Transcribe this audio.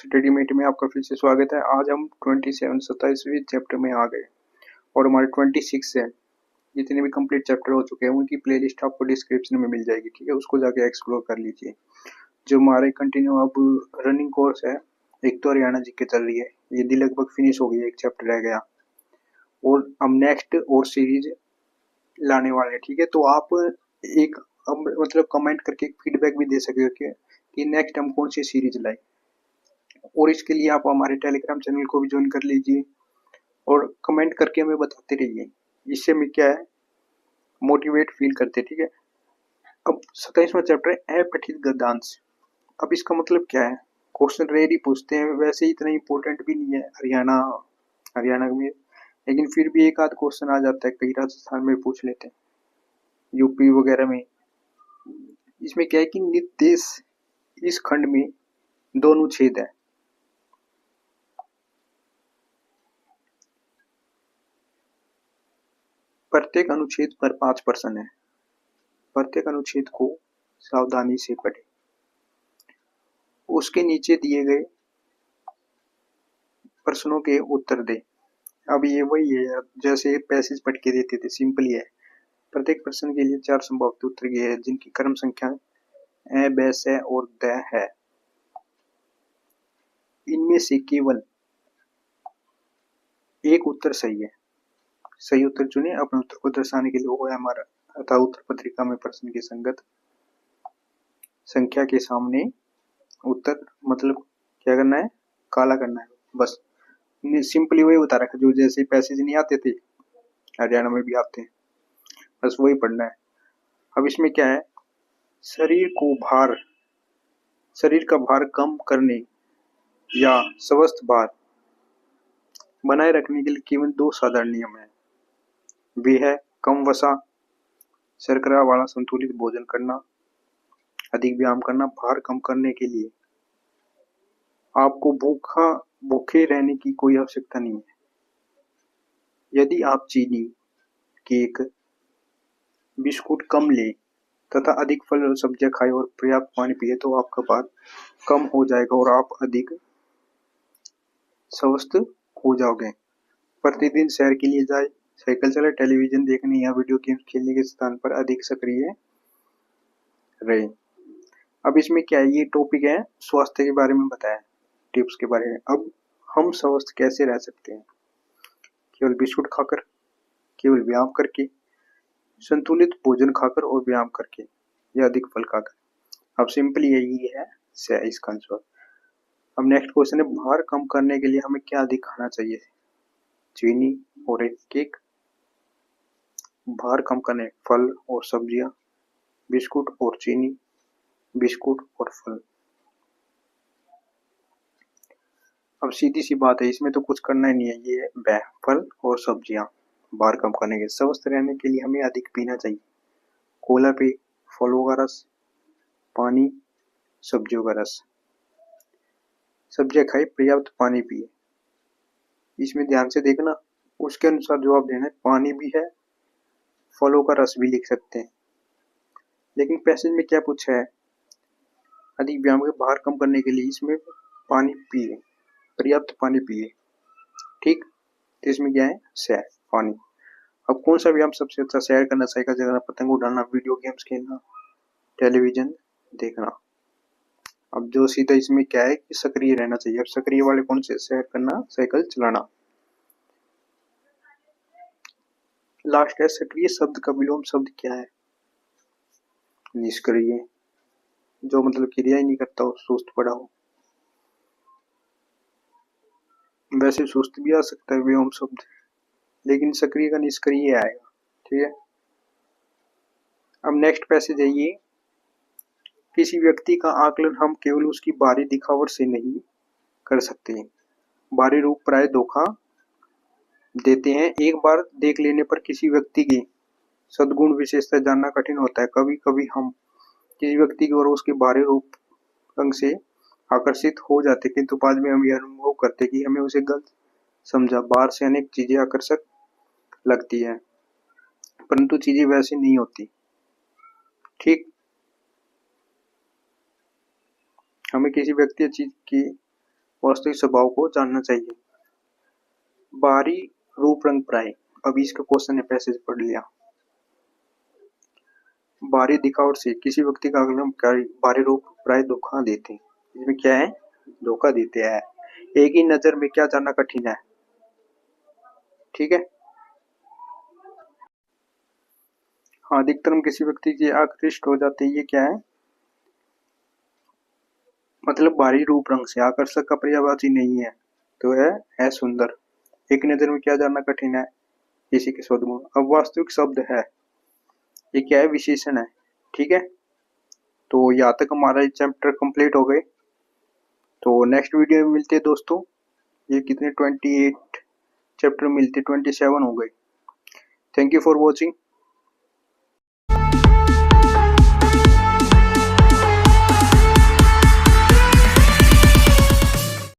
स्टडीमेट में आपका फिर से स्वागत है। आज हम 27वीं चैप्टर में आ गए और हमारे 26 है। जितने भी कंप्लीट चैप्टर हो चुके हैं उनकी प्लेलिस्ट आपको डिस्क्रिप्शन में मिल जाएगी, ठीक है। उसको जाके एक्सप्लोर कर लीजिए। जो हमारे कंटिन्यू अब रनिंग कोर्स है, एक तो हरियाणा जीके चल रही है, ये लगभग फिनिश हो गई है, एक चैप्टर रह गया और हम नेक्स्ट और सीरीज लाने वाले हैं, ठीक है। तो आप एक मतलब कमेंट करके फीडबैक भी दे सकते हो कि नेक्स्ट हम कौन सी सीरीज लाए, और इसके लिए आप हमारे टेलीग्राम चैनल को भी ज्वाइन कर लीजिए और कमेंट करके हमें बताते रहिए। इससे हमें क्या है, मोटिवेट फील करते, ठीक है। अब 27वां चैप्टर है अपठित गद्यांश। अब इसका मतलब क्या है, क्वेश्चन रेयर ही पूछते हैं, वैसे इतना इंपॉर्टेंट भी नहीं है हरियाणा में, लेकिन फिर भी एक आध क्वेश्चन आ जाता है, कई राजस्थान में पूछ लेते हैं, यूपी वगैरह में। इसमें क्या है कि निर्देश, इस खंड में दो अनुच्छेद है। प्रत्येक अनुच्छेद पर 5 प्रश्न है। प्रत्येक अनुच्छेद को सावधानी से पढ़ें। उसके नीचे दिए गए प्रश्नों के उत्तर दें। अब ये वही है जैसे पैसेज पढ़ के देते थे, सिंपल ही है। प्रत्येक प्रश्न के लिए 4 संभावित उत्तर ये है, जिनकी क्रम संख्या अ, ब, स और द है। इनमें से केवल एक उत्तर सही है। सही उत्तर चुने, अपने उत्तर को दर्शाने के लिए वो है हमारा, अतः उत्तर पत्रिका में प्रश्न की संगत संख्या के सामने उत्तर मतलब क्या करना है, काला करना है, बस। सिंपली वही बता रखा, जो जैसे पैसेज नहीं आते थे हरियाणा में भी आते हैं, बस वही पढ़ना है। अब इसमें क्या है, शरीर का भार कम करने या स्वस्थ भार बनाए रखने के लिए केवल 2 साधारण नियम है। वे है कम वसा, शर्करा वाला संतुलित भोजन करना, अधिक व्यायाम करना। भार कम करने के लिए आपको भूखे रहने की कोई आवश्यकता नहीं है। यदि आप चीनी, केक, बिस्कुट कम लें तथा अधिक फल और सब्जियां खाएं और पर्याप्त पानी पिए तो आपका भार कम हो जाएगा और आप अधिक स्वस्थ हो जाओगे। प्रतिदिन सैर के लिए जाए, साइकिल चलाए, टेलीविजन देखने या वीडियो गेम खेलने के स्थान पर अधिक सक्रिय रहे। अब इसमें क्या है, ये टॉपिक है स्वास्थ्य के बारे में बताया, टिप्स के बारे में। अब हम स्वस्थ कैसे रह सकते हैं, केवल बिस्कुट खाकर, केवल व्यायाम करके, संतुलित भोजन खाकर और व्यायाम करके, या अधिक फल खाकर। अब सिंपली यही है इसका आंसर। अब नेक्स्ट क्वेश्चन है, भार कम करने के लिए हमें क्या अधिक खाना चाहिए, चीनी और एक केक। भार कम करने, फल और सब्जियां, बिस्कुट और चीनी, बिस्कुट और फल। अब सीधी सी बात है, इसमें तो कुछ करना ही नहीं है, ये है फल और सब्जियां। भार कम करने के, स्वस्थ रहने के लिए हमें अधिक पीना चाहिए, कोला पे, फलों का रस, पानी, सब्जियों का रस। सब्जियां खाए, पर्याप्त पानी पिए। इसमें ध्यान से देखना, उसके अनुसार जवाब देना है। पानी भी है, फलों का रस भी लिख सकते हैं, लेकिन पैसेज में क्या पूछा है, अधिक व्यायाम के भार कम करने के लिए इसमें पानी पिए, पर्याप्त पानी पिए, ठीक। तो इसमें क्या है, सैर, पानी। अब कौन सा व्यायाम सबसे अच्छा, सैर करना, साइकिल चलाना, पतंग उड़ाना, वीडियो गेम्स खेलना, टेलीविजन देखना। अब जो सीधा इसमें क्या है कि सक्रिय रहना चाहिए। अब सक्रिय वाले कौन से, सैर करना, साइकिल चलाना। लास्ट है सक्रिय शब्द का विलोम शब्द क्या है, निष्क्रिय, जो मतलब क्रिया ही नहीं करता हो, सुस्त पड़ा हो। वैसे सुस्त भी आ सकता है विलोम शब्द, लेकिन सक्रिय का निष्क्रिय आएगा, ठीक है। अब नेक्स्ट पैसेज है ये, किसी व्यक्ति का आकलन हम केवल उसकी बाहरी दिखावट से नहीं कर सकते। बाहरी रूप प्राय धोखा देते हैं। एक बार देख लेने पर किसी व्यक्ति की सद्गुण विशेषता जानना कठिन होता है। कभी कभी हम किसी व्यक्ति की और उसके बाहरी रूप रंग से आकर्षित हो जाते, किंतु बाद में हम यह अनुभव करते कि हमें उसे गलत समझा। बाहर से अनेक चीजें आकर्षक लगती है, परंतु चीजें वैसी नहीं होती, ठीक। हमें किसी व्यक्ति या चीज की वास्तविक स्वभाव को जानना चाहिए। बाहरी रूप रंग प्राय, अभी इसका क्वेश्चन है, पैसेज पढ़ लिया। बाहरी दिखावट से किसी व्यक्ति का आकलन बाहरी रूप प्राय धोखा देते हैं। इसमें क्या है, धोखा देते हैं। एक ही नजर में क्या जानना कठिन है, ठीक है। हाँ, अधिकतर हम किसी व्यक्ति की आकृष्ट हो जाते हैं, ये क्या है, मतलब बाहरी रूप रंग से। आकर्षक का पर्यायवाची नहीं है, तो है सुंदर। एक नजर में क्या जानना कठिन है, इसी के शब्द गुण। अब वास्तविक शब्द है, ये क्या है, विशेषण है, ठीक है। तो यहाँ तक हमारा चैप्टर कंप्लीट हो गए। तो नेक्स्ट वीडियो में मिलते हैं दोस्तों। ये कितने 28 चैप्टर मिलते, 27 हो गए। Thank you for watching.